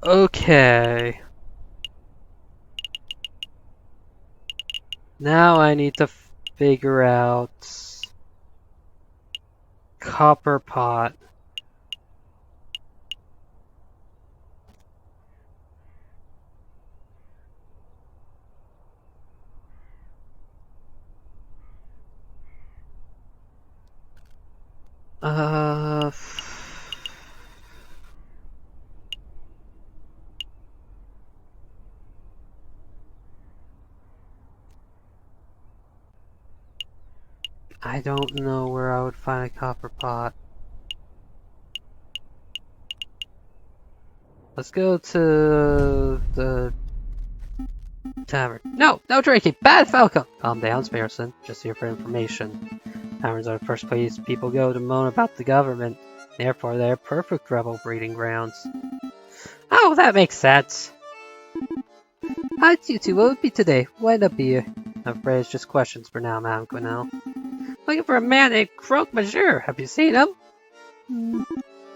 Okay. Now I need to figure out copper pot. Uh, I don't know where I would find a copper pot. Let's go to the tavern. No, no drinking. Bad Falcon. Calm down, Sparrowson. Just here for information. Taverns are the first place people go to moan about the government. Therefore, they're perfect rebel breeding grounds. Oh, that makes sense. Hi, you two. What would be today? Why not be here? I'm afraid it's just questions for now, Madame Quinnell. Looking for a man named Croque Monsieur. Have you seen him?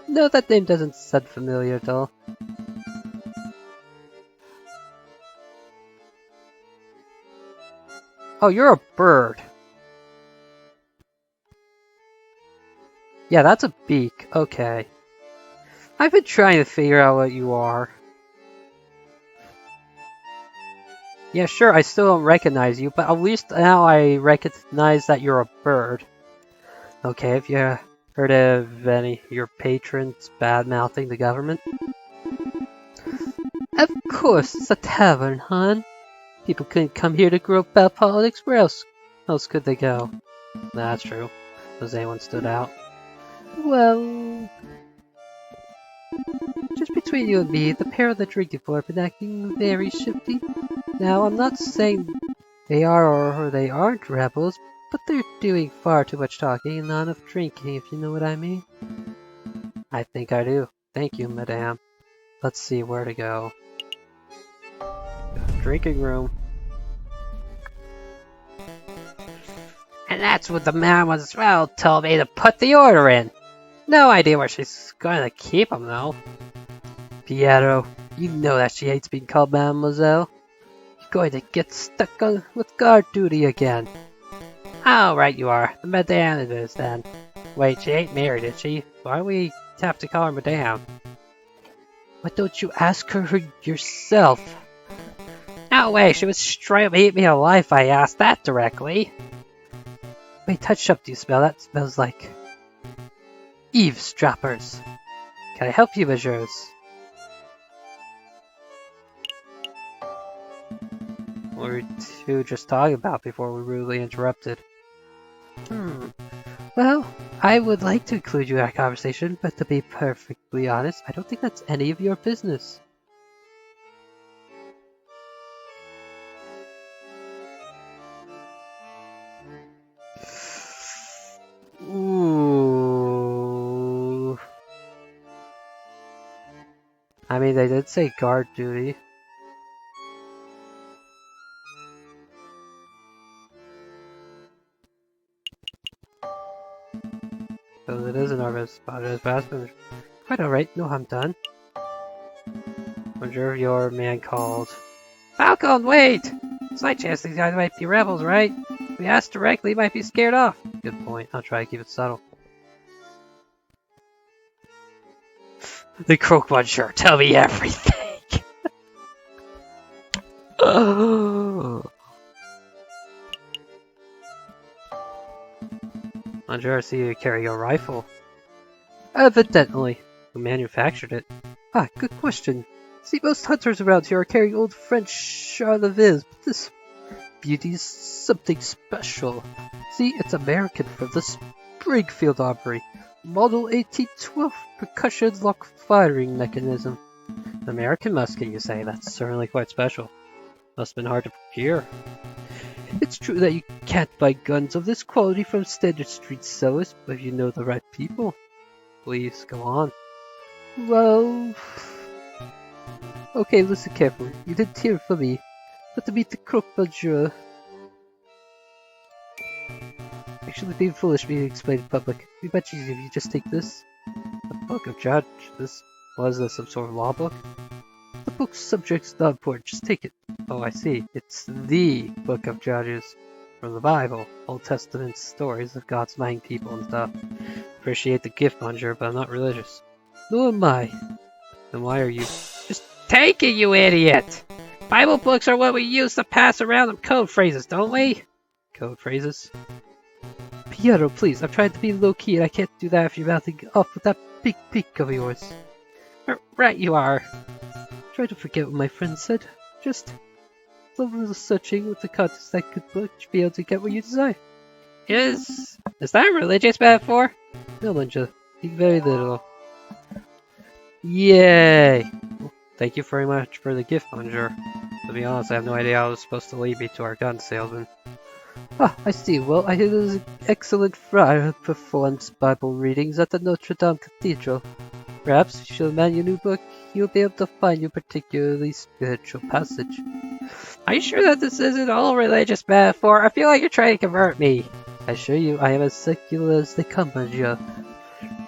No, that name doesn't sound familiar at all. Oh, you're a bird. Yeah, that's a beak. Okay. I've been trying to figure out what you are. Yeah, sure, I still don't recognize you, but at least now I recognize that you're a bird. Okay, have you heard of any of your patrons bad-mouthing the government? Of course, it's a tavern, hon. People couldn't come here to grow up about politics. Where else could they go? That's true. Has anyone stood out? Well, just between you and me, the pair of the drinking floor have been acting very shifty. Now, I'm not saying they are or they aren't rebels, but they're doing far too much talking and not enough drinking, if you know what I mean. I think I do. Thank you, madame. Let's see where to go. Drinking room. And that's what the man was told me to put the order in. No idea where she's going to keep him, though. Piero, you know that she hates being called mademoiselle. You're going to get stuck on with guard duty again. Oh, right you are. The madame it is, then. Wait, she ain't married, is she? Why do we have to call her madame? Why don't you ask her yourself? No way, she would straight up eat me alive if I asked that directly. Wait, touch up, do you smell? That smells like eavesdroppers. Can I help you, messieurs? What were you two just talking about before we rudely interrupted? Well, I would like to include you in our conversation, but to be perfectly honest, I don't think that's any of your business. Ooh. I mean, they did say guard duty. So it is an artist spot as bastard. Quite alright, no harm done. Wonder if your man called. Falcon, wait! Slight chance these guys might be rebels, right? If we ask directly, might be scared off. Good point. I'll try to keep it subtle. The Croque Monsieur, tell me everything! Oh. Monsieur, I see you carry a rifle. Evidently. Who manufactured it? Ah, good question. See, most hunters around here are carrying old French Charlevoix, but this beauty's something special. See, it's American from the Springfield Armory. Model 1812 percussion lock firing mechanism. American musket, you say? That's certainly quite special. Must have been hard to procure. It's true that you can't buy guns of this quality from standard street sellers, but if you know the right people. Please, go on. Well... Okay, listen carefully. You didn't hear from me, but to meet the Croque Monsieur. Actually, being foolish me to explain in public. It'd be much easier if you just take this. A book of judge. This was this some sort of law book? book's subject's not important. Just take it. Oh, I see. It's the Book of Judges from the Bible. Old Testament stories of God's mighty people and stuff. Appreciate the gift, Monsieur, but I'm not religious. Nor am I. Then why are you... Just take it, you idiot! Bible books are what we use to pass around them code phrases, don't we? Code phrases? Pietro, please, I'm trying to be low-key and I can't do that if you're mouthing off with that big beak of yours. Right you are. Try to forget what my friend said. Just a little searching with the contents of that good book to be able to get what you desire. Is that a religious metaphor? No, Ninja. Very little. Yay! Well, thank you very much for the gift, Monsieur. To be honest, I have no idea how I was supposed to lead me to our gun salesman. Ah, I see. Well, I hear there's an excellent friar who performs Bible readings at the Notre Dame Cathedral. Perhaps if you show the man your new book, you'll be able to find your particularly spiritual passage. Are you sure that this isn't all religious metaphor? I feel like you're trying to convert me. I assure you, I am as secular as they come, Monsieur.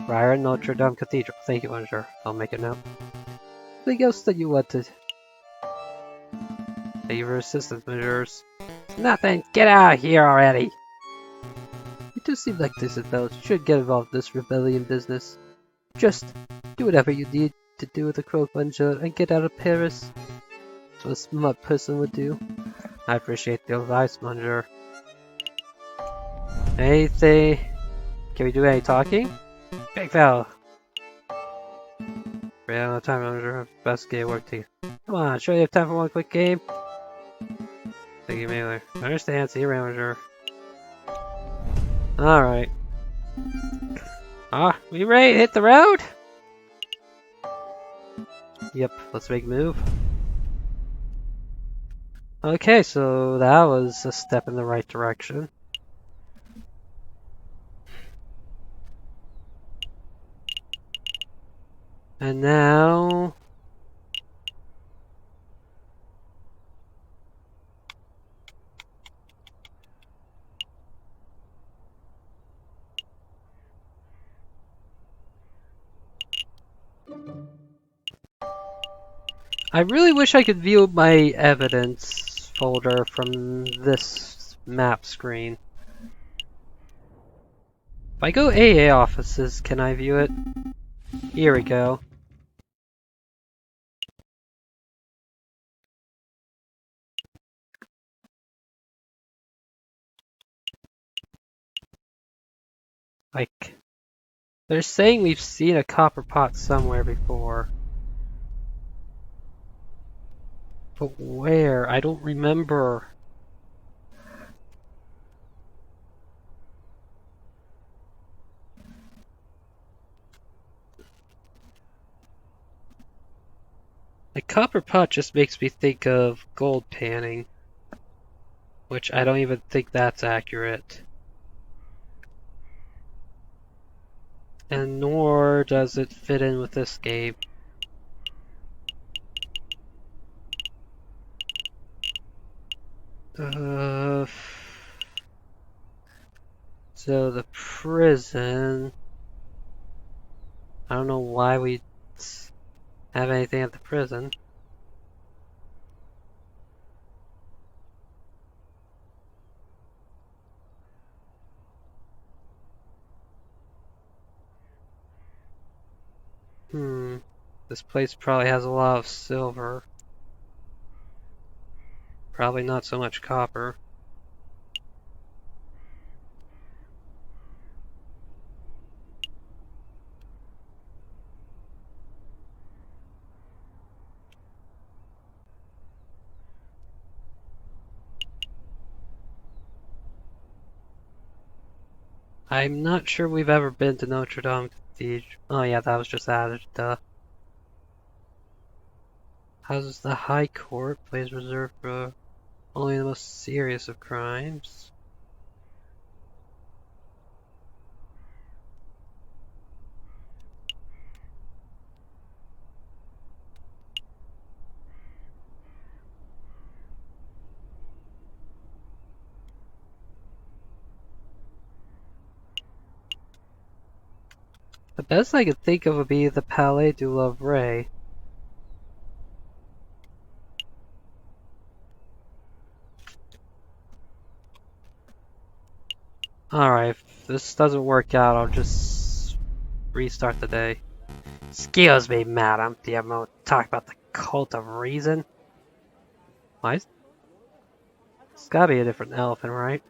Friar Notre Dame Cathedral. Thank you, Monsieur. I'll make it now. Anything else that you wanted? Thank you for assistance, Messieurs. Nothing. Get out of here already. You do seem like decent fellows. You should get involved in this rebellion business. Just do whatever you need to do with the crow, Monsieur, and get out of Paris. That's what a smart person would do. I appreciate the advice, Monsieur. Anything? Can we do any talking? Big fella. Ran out of time, Monsieur. Best game work to you. Come on, sure you have time for one quick game? Thank you, Mailer. I understand. See you around, Monsieur. Alright. We ready to hit the road? Yep, let's make a move. Okay, so that was a step in the right direction. And now... I really wish I could view my evidence folder from this map screen. If I go AA offices, can I view it? Here we go. Like, they're saying we've seen a copper pot somewhere before. But where? I don't remember. The copper pot just makes me think of gold panning, which I don't even think that's accurate. And nor does it fit in with this game. So the prison... I don't know why we have anything at the prison. This place probably has a lot of silver. Probably not so much copper. I'm not sure we've ever been to Notre Dame Cathedral. Oh yeah, that was just added. Duh. Houses the High Court, place reserved for only the most serious of crimes. The best I could think of would be the Palais du Louvre. Alright, if this doesn't work out, I'll just restart the day. Excuse me, madam. Do you have a moment to talk about the cult of reason? Why? It's gotta be a different elephant, right?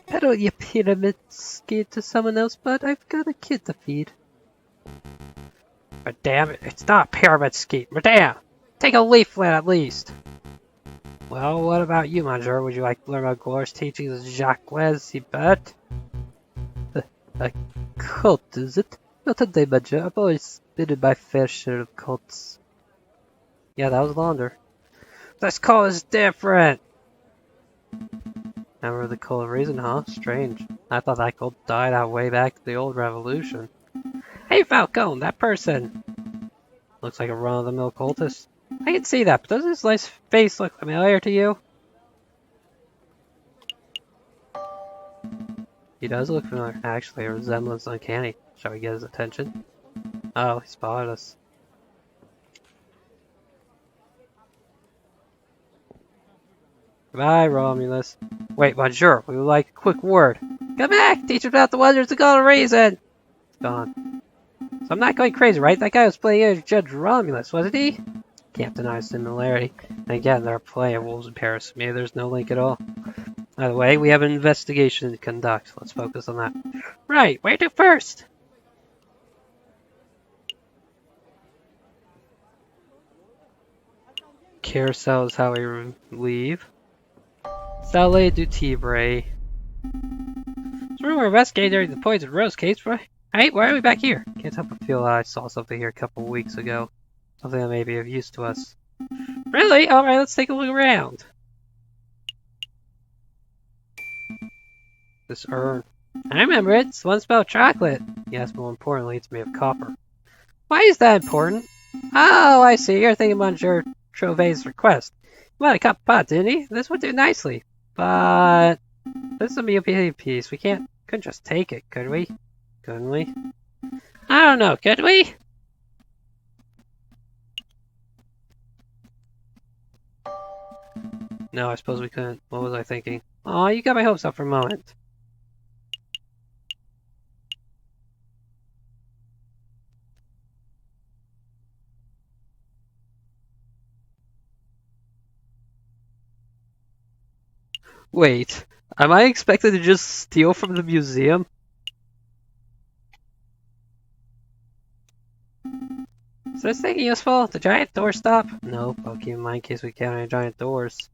Peddle your pyramid scheme to someone else, but I've got a kid to feed. Madame, it's not a pyramid scheme. Madame, take a leaflet at least. Well, what about you, Monsieur? Would you like to learn about Gore's teachings of Jacques Sibert? A cult, is it? Not today, Monsieur. I've always been in my fair share of cults. Yeah, that was Launder. This cult is different! Remember the cult of reason, huh? Strange. I thought that cult died out way back in the old revolution. Hey, Falcone, that person! Looks like a run-of-the-mill cultist. I can see that, but doesn't his nice face look familiar to you? He does look familiar. Actually, a resemblance uncanny. Shall we get his attention? Oh, he spotted us. Goodbye, Romulus. Wait, Monsieur, we would like a quick word. Come back! Teach him about the wonders of God of reason! It's gone. So I'm not going crazy, right? That guy was playing as Judge Romulus, wasn't he? Can't deny similarity. And again, there are plenty of wolves in Paris. Maybe there's no link at all. By the way, we have an investigation to conduct. Let's focus on that. Right, where to first? Carousel is how we leave. Salle du Tibre. So we're investigating the Poison Rose case, right? Hey, why are we back here? Can't help but feel I saw something here a couple of weeks ago. Something that may be of use to us. Really? Alright, let's take a look around. This urn. I remember it. It's the one spelled chocolate. Yes, more importantly, it's made of copper. Why is that important? Oh, I see. You're thinking about Monsieur Trovet's request. He wanted a cup of pot, didn't he? This would do nicely. But this is a meal piece. We couldn't just take it, could we? Couldn't we? I don't know, could we? No, I suppose we couldn't. What was I thinking? Aw, you got my hopes up for a moment. Wait, am I expected to just steal from the museum? Is this thing useful? The giant doorstop? Nope, I'll keep in mind in case we count any giant doors.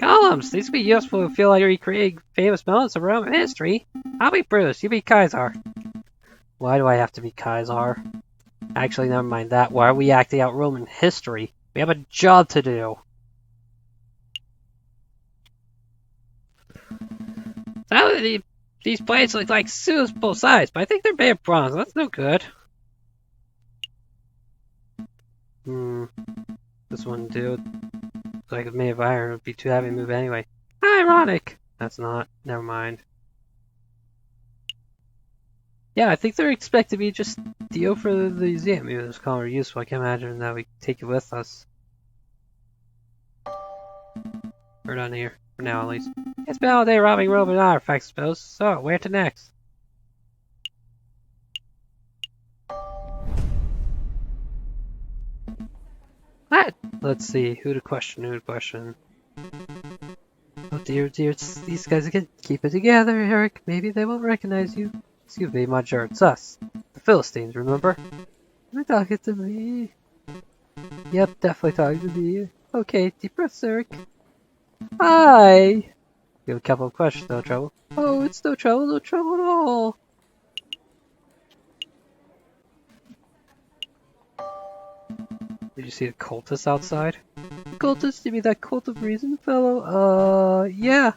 Columns! These would be useful if we feel like recreating famous moments of Roman history. I'll be Brutus, you be Kaiser. Why do I have to be Kaiser? Actually, never mind that. Why are we acting out Roman history? We have a job to do. Some of these plates look like suitable size, but I think they're made of bronze. That's no good. This one, dude. Looks like it's made of iron. It would be too heavy to move anyway. Ironic! That's not. Never mind. Yeah, I think they're expected me just steal for the museum. Maybe this color is useful. I can't imagine that we take it with us. We're done here. For now, at least. It's been all day robbing Roman artifacts, I suppose. So, where to next? What? Let's see. Who to question? Oh dear, it's these guys again. Keep it together, Eric. Maybe they won't recognize you. Excuse me, Monsieur, it's us. The Philistines, remember? You're talking to me. Yep, definitely talking to me. Okay, deep breaths, Eric. Hi! You have a couple of questions, no trouble. Oh, it's no trouble at all. Did you see the cultists outside? Cultist? You mean that cult of reason fellow? Yeah.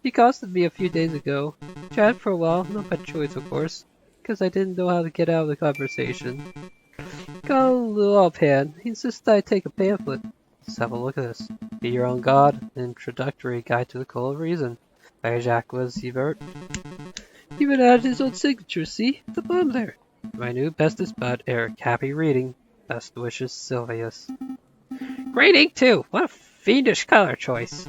He accosted me a few days ago. Chatted for a while, no bad choice of course, because I didn't know how to get out of the conversation. Got a little offhand. He insisted I take a pamphlet. Let's have a look at this. Be Your Own God, an introductory guide to the cult of reason. By Jacques Sibert. Even added his own signature, see? At the bottom there. My new bestest bud, Eric. Happy reading. Best wishes, Sylvius. Great ink, too! What a fiendish color choice!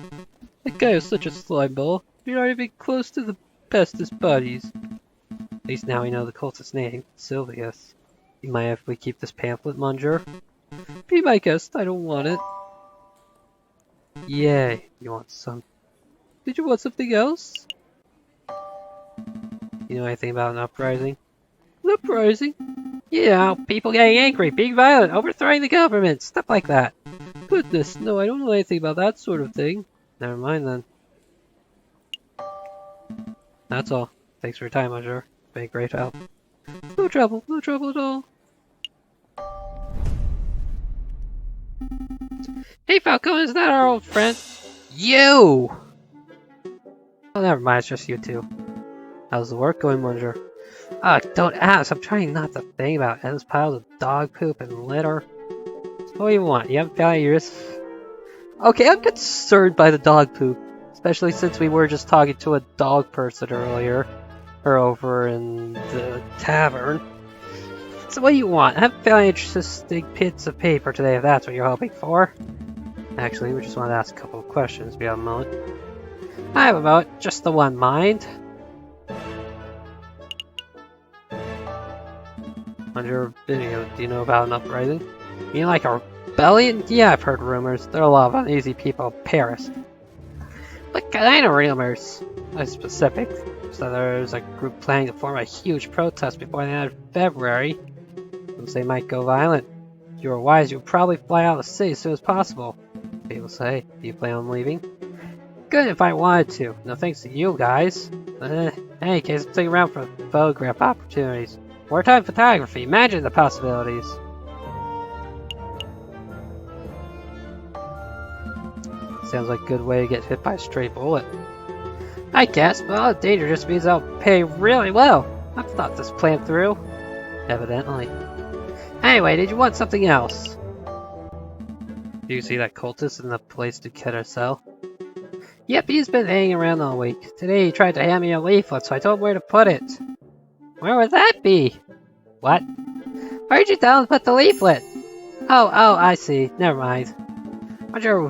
That guy is such a slime ball. You're not even close to the bestest buddies. At least now we know the cultist's name, Sylvius. You mind if we keep this pamphlet, Monsieur? Be my guest, I don't want it. Yay, you want some. Did you want something else? You know anything about an uprising? An uprising? Yeah, people getting angry, being violent, overthrowing the government, stuff like that. Goodness, no, I don't know anything about that sort of thing. Never mind then. That's all. Thanks for your time, Monsieur. Been a great help. No trouble at all. Hey Falcon, is that our old friend? You! Oh, never mind, it's just you two. How's the work going, Monsieur? Don't ask, I'm trying not to think about endless piles of dog poop and litter. So what do you want? You haven't found yours? Okay, I'm concerned by the dog poop. Especially since we were just talking to a dog person earlier. Or over in the tavern. So what do you want? I haven't found any interesting bits of paper today if that's what you're hoping for. Actually, we just want to ask a couple of questions if you have a moment. I have a moment, just the one, mind. On your video, do you know about an uprising? You mean like a rebellion? Yeah, I've heard rumors. There are a lot of uneasy people in Paris. What kind of rumors? I'm specific. So there's a group planning to form a huge protest before the end of February. Some say might go violent. If you were wise, you would probably fly out of the city as soon as possible. People say, do you plan on leaving? Good if I wanted to. No thanks to you guys. In any case, I'm sticking around for photograph opportunities. Wartime photography. Imagine the possibilities. Sounds like a good way to get hit by a stray bullet. I guess, but all the danger just means I'll pay really well. I've thought this plan through. Evidently. Anyway, did you want something else? Do you see that cultist in the place to Carousel? Yep, he's been hanging around all week. Today he tried to hand me a leaflet, so I told him where to put it. Where would that be? What? Where'd you tell him to put the leaflet? Oh, I see. Never mind. Roger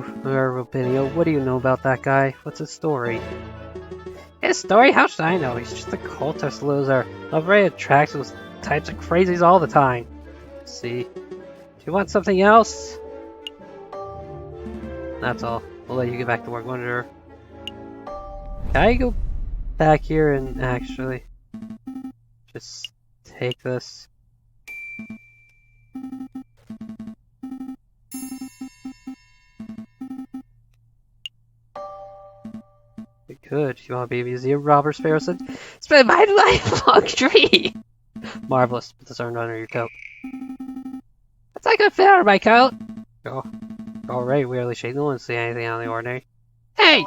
Video, what do you know about that guy? What's his story? His story? How should I know? He's just a cultist loser. Aviary attracts those types of crazies all the time. See? Do you want something else? That's all. We'll let you get back to work, Wonder. Can I go back here and actually just take this? Good. You want to be a museum robber, Sparrowson? It's been my lifelong dream! Marvelous. Put this arm under your coat. That's not gonna fit under my coat! Oh. Alright, weirdly shaped. No one see anything out of the ordinary. Hey!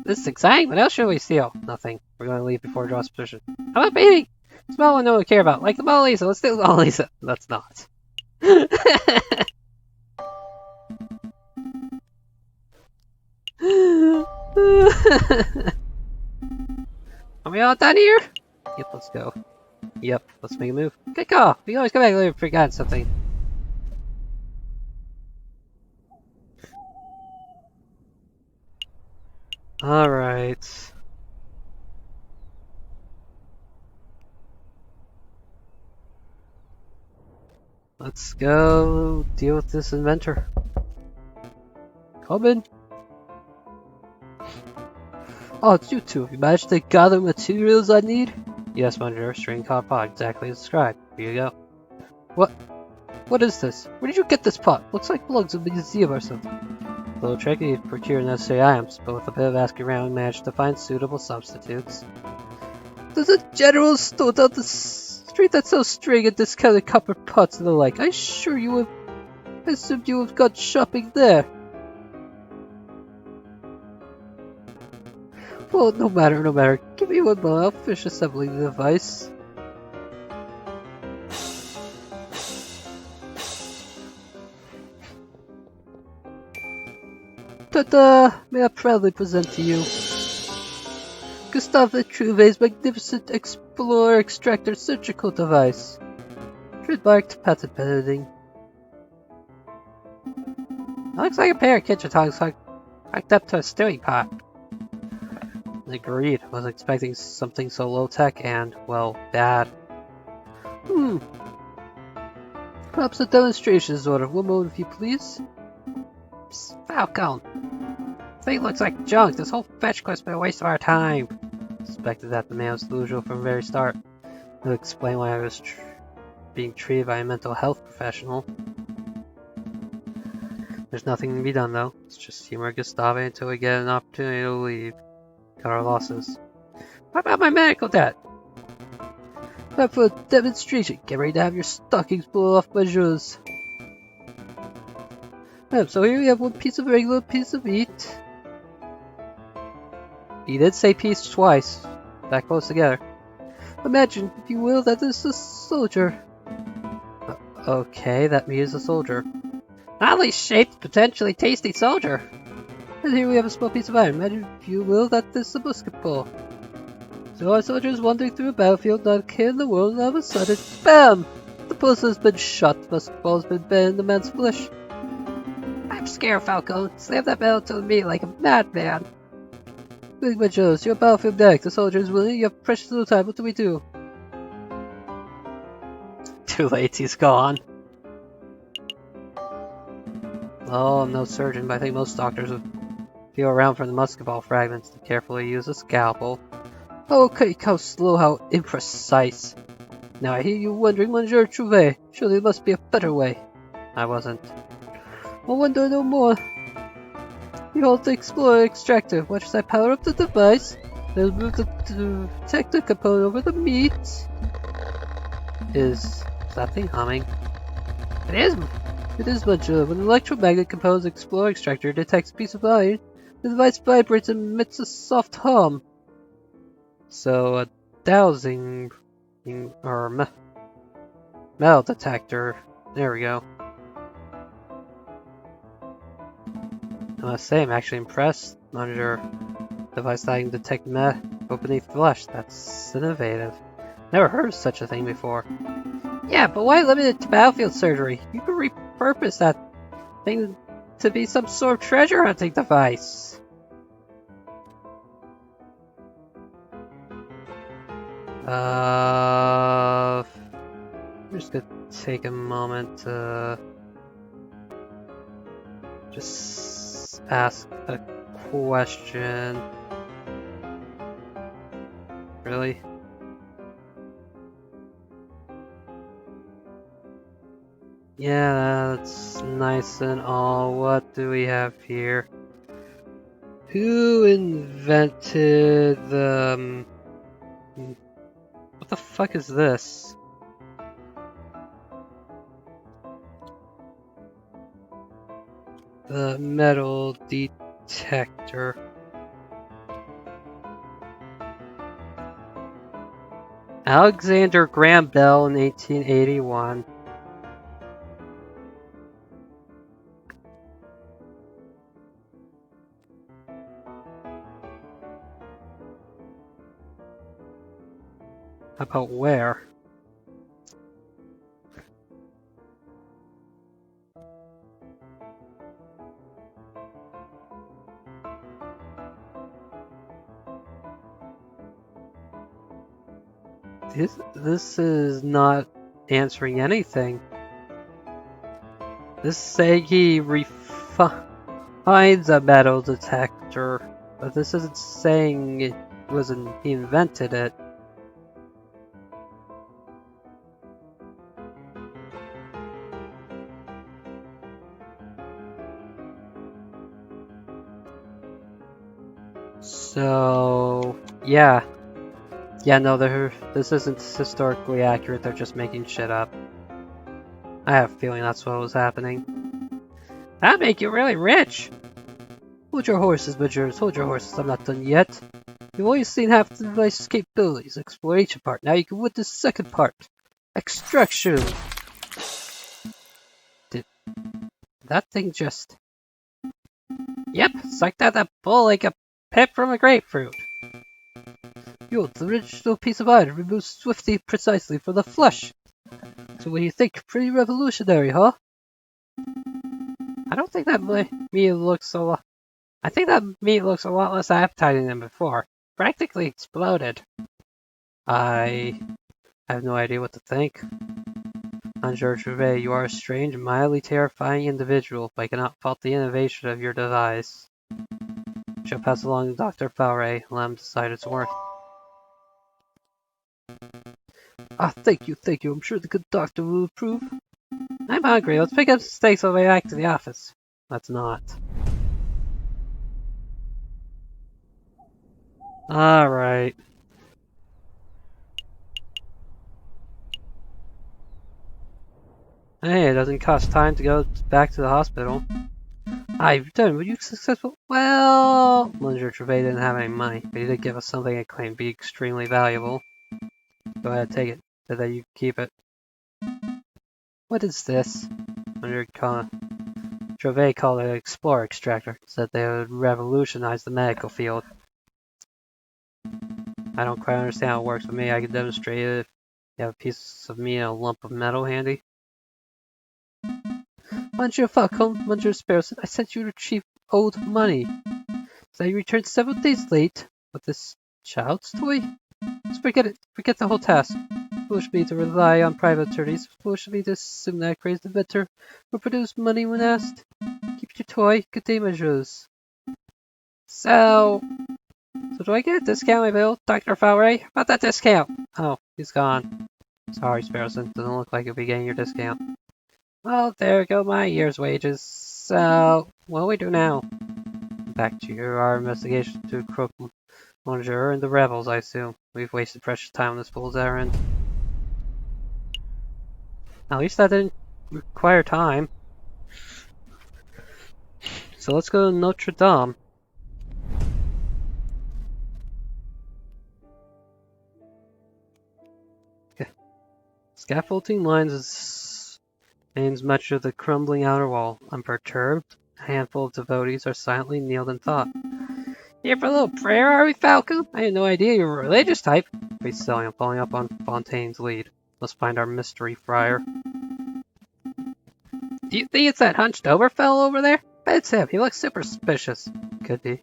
This is exciting. What else should we steal? Nothing. We're going to leave before it draws position. How about painting? Small one no one care about. Like the Mona Lisa. Let's do the Mona Lisa. Let's not. Are we all done here? Yep, let's go. Yep, let's make a move. Good call. We can always come back later if we forgot something. Alright. Let's go deal with this inventor. Come in. Oh, it's you two. Have you managed to gather materials I need? Yes, Manager. String caught pot, exactly as described. Here you go. What is this? Where did you get this pot? Looks like it belongs to a museum or something. A little tricky to procure necessary items, but with a bit of asking around, we managed to find suitable substitutes. There's a general store down the street that sells string and discounted copper pots and the like. I assumed you have gone shopping there. Well, no matter. Give me one more, I'll finish assembling the device. Ta-da! May I proudly present to you Gustave Vitruve's magnificent Explorer Extractor surgical device. Trademarked, patent pending. Looks like a pair of kitchen tongs Hooked up to a stewing pot. Agreed. Was expecting something so low-tech and, well, bad. Perhaps a demonstration sort of. One moment, if you please. Psst, Falcon! Thing looks like junk. This whole fetch quest been a waste of our time. Suspected that the man was delusional from the very start. It'll explain why I was being treated by a mental health professional. There's nothing to be done though. It's just humor Gustave until we get an opportunity to leave. Cut our losses. What about my medical debt? Time for a demonstration. Get ready to have your stockings blown off my shoes. So here we have one piece of regular piece of meat. He did say piece twice. That close together. Imagine, if you will, that this is a soldier. Okay, that means a soldier. Oddly shaped, potentially tasty soldier. And here we have a small piece of iron. Imagine, if you will, that this is a musket ball. So our soldier is wandering through a battlefield, not a care in the world, and all of a sudden, BAM! The person has been shot. The musket ball has been bent in the man's flesh. I'm scared, Falco. Slam that metal to me like a madman. Big Jones, you're a battlefield medic. The soldier is willing. You have precious little time. What do we do? Too late. He's gone. Oh, I'm no surgeon, but I think most doctors would feel around for the musket ball fragments to carefully use a scalpel. Okay, how slow, how imprecise. Now I hear you wondering, Monsieur Trouvé. Surely there must be a better way. I wasn't. I wonder no more. Behold the Explorer Extractor. Watch as I power up the device. Then move the detector component over the meat. Is that thing humming? It is! It is much of. When the electromagnet composed Explorer Extractor detects a piece of iron, the device vibrates and emits a soft hum. So, a dowsing or metal detector. There we go. I must say, I'm actually impressed. Monitor device that can detect meth beneath flesh. That's innovative. Never heard of such a thing before. Yeah, but why limit it to battlefield surgery? You could repurpose that thing to be some sort of treasure hunting device. I'm just gonna take a moment to just ask a question. Really? Yeah, that's nice and all. What do we have here? Who invented the... What the fuck is this? The metal detector. Alexander Graham Bell in 1881. How about where? This is not answering anything. This is saying he refines a metal detector, but this isn't saying it wasn't he invented it. So yeah. Yeah, no, this isn't historically accurate, they're just making shit up. I have a feeling that's what was happening. That'd make you really rich! Hold your horses, Majors, hold your horses, I'm not done yet. You've only seen half the device's capabilities, exploration part, now you can witness the second part. Extraction! Did that thing just... Yep, sucked out that bull like a pip from a grapefruit. Behold, the original piece of iron removed swiftly, precisely from the flesh. So what do you think? Pretty revolutionary, huh? I don't think that made me look so... I think that meat looks a lot less appetizing than before. Practically exploded. I have no idea what to think. Monsieur Gervais, you are a strange, mildly terrifying individual, but I cannot fault the innovation of your device. She'll pass along to Dr. Faure, and let him decide its worth. Ah, thank you. I'm sure the good doctor will approve. I'm hungry. Let's pick up some steaks on the way back to the office. Let's not. Alright. Hey, it doesn't cost time to go back to the hospital. Hi, done. Were you successful? Well, Monsieur Gervais didn't have any money, but he did give us something that claimed to be extremely valuable. Go ahead, take it. So that you keep it. What is this? Gervais called it an Explorer Extractor. Said they would revolutionize the medical field. I don't quite understand how it works with me. I can demonstrate it if you have a piece of meat and a lump of metal handy. Monsieur Falcon, Monsieur Sparrowson, I sent you to retrieve old money. So you returned several days late with this child's toy? Just forget it. Forget the whole task. Foolish of me to rely on private attorneys. Foolish of me to assume that a crazed inventor will produce money when asked. Keep your toy. Good day, Messieurs. So do I get a discount on my bill, Dr. Faure? How about that discount? Oh, he's gone. Sorry, Sparrowson. Doesn't look like you'll be getting your discount. Well, there go my year's wages. So, what do we do now? Back to our investigation to Crook Monsieur and the rebels, I assume. We've wasted precious time on this fool's errand. At least that didn't require time. So let's go to Notre Dame. Okay. Scaffolding lines much of the crumbling outer wall. Unperturbed, a handful of devotees are silently kneeled in thought. Here for a little prayer, are we, Falco? I had no idea you were a religious type. He's selling and following up on Fontaine's lead. Let's find our mystery friar. Do you think it's that hunched over fellow over there? Bet it's him. He looks super suspicious. Could be.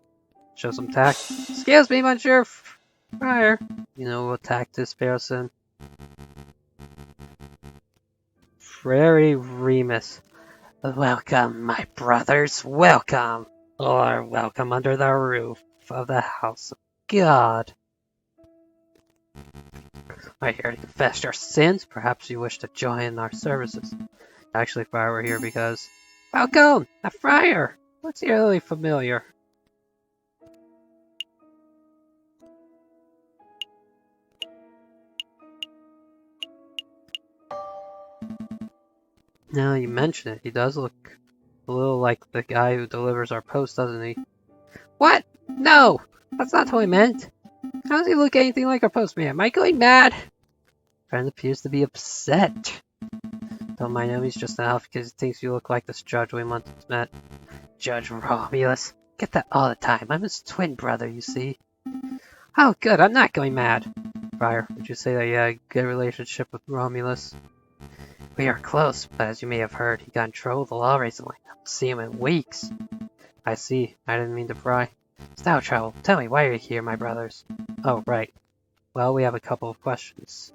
Show some tact. Excuse me, Monsieur Friar. You know what tact is, Sparrowson? Frere Remus. Welcome, my brothers. Welcome. Or welcome under the roof of the house of God. Are you here to confess your sins? Perhaps you wish to join in our services. Actually, Friar, we're here because... Falcon! A friar! Looks eerily familiar. Now you mention it, he does look a little like the guy who delivers our post, doesn't he? What? No! That's not what I meant. How does he look anything like our postman? Am I going mad? Friend appears to be upset. Don't mind him, he's just enough because he thinks you look like this judge we once met. Judge Romulus. Get that all the time. I'm his twin brother, you see. Oh, good, I'm not going mad. Friar, would you say that you had a good relationship with Romulus? We are close, but as you may have heard, he got in trouble with the law recently. I haven't seen him in weeks. I see. I didn't mean to pry. It's no trouble. Tell me, why are you here, my brothers? Oh, right. Well, we have a couple of questions.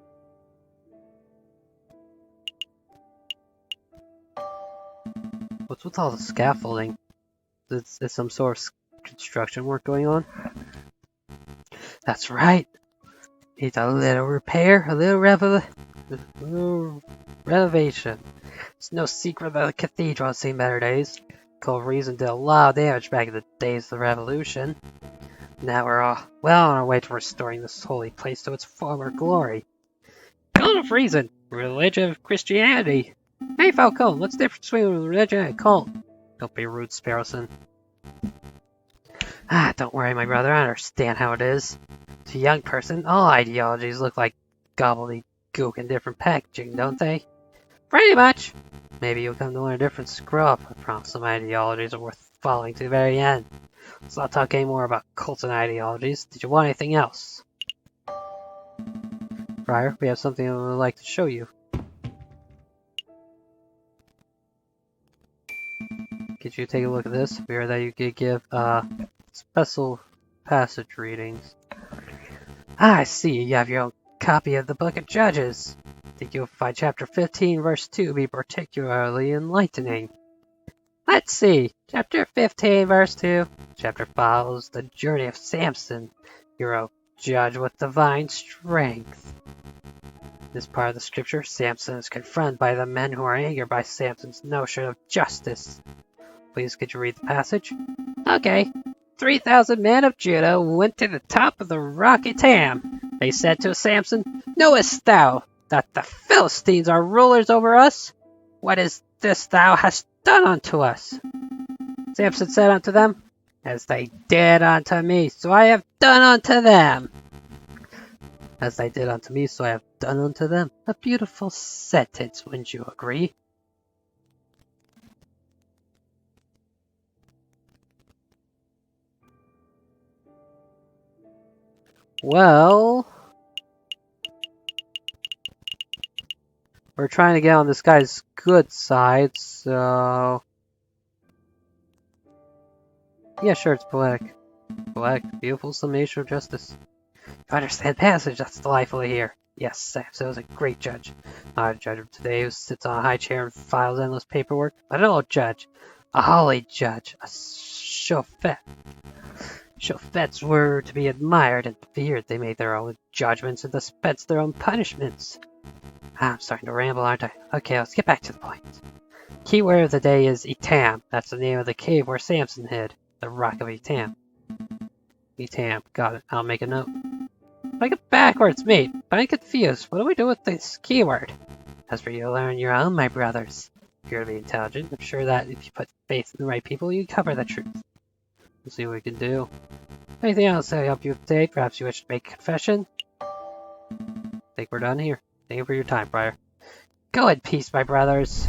What's with all the scaffolding? Is some sort of construction work going on? That's right. Needs a little repair, a little renovation. It's no secret that the cathedral has seen better days. Cold reason did a lot of damage back in the days of the Revolution. Now we're all well on our way to restoring this holy place to its former glory. Cult of reason, religion of Christianity. Hey Falcone, what's the difference between religion and a cult? Don't be rude, Sparrowson. Don't worry, my brother, I understand how it is. To a young person, all ideologies look like gobbledygook in different packaging, don't they? Pretty much. Maybe you'll come to learn a difference. Grow up. I promise some ideologies are worth following to the very end. Let's not talk anymore about cults and ideologies. Did you want anything else? Friar, we have something we would like to show you. Could you take a look at this? Where that you could give special passage readings. Ah, I see. You have your own copy of the Book of Judges. I think you'll find chapter 15, verse 2 to be particularly enlightening. Let's see. Chapter 15, verse 2. Chapter follows the journey of Samson, hero judge with divine strength. In this part of the scripture, Samson is confronted by the men who are angered by Samson's notion of justice. Please could you read the passage? Okay. 3,000 men of Judah went to the top of the rock Etam. They said to Samson, Knowest thou that the Philistines are rulers over us? What is this thou hast done unto us? Samson said unto them, As they did unto me, so I have done unto them. As they did unto me, so I have done unto them. A beautiful sentence, wouldn't you agree? Well, we're trying to get on this guy's good side, so... Yeah, sure, it's poetic. Poetic, beautiful summation of justice. You understand passage, that's delightful to hear. Yes, Samson was a great judge. Not a judge of today who sits on a high chair and files endless paperwork, but an old judge. A holy judge. A shofet. Shofets were to be admired and feared. They made their own judgments and dispensed their own punishments. I'm starting to ramble, aren't I? Okay, let's get back to the point. Key word of the day is Etam. That's the name of the cave where Samson hid. The Rock of Etam. Etam. Got it. I'll make a note. I get backwards, mate. I'm confused. What do we do with this keyword? As for you to learn your own, my brothers. If you're to be intelligent, I'm sure that if you put faith in the right people, you cover the truth. We'll see what we can do. Anything else to help you today? Perhaps you wish to make a confession? I think we're done here. Thank you for your time, Briar. Go in peace, my brothers.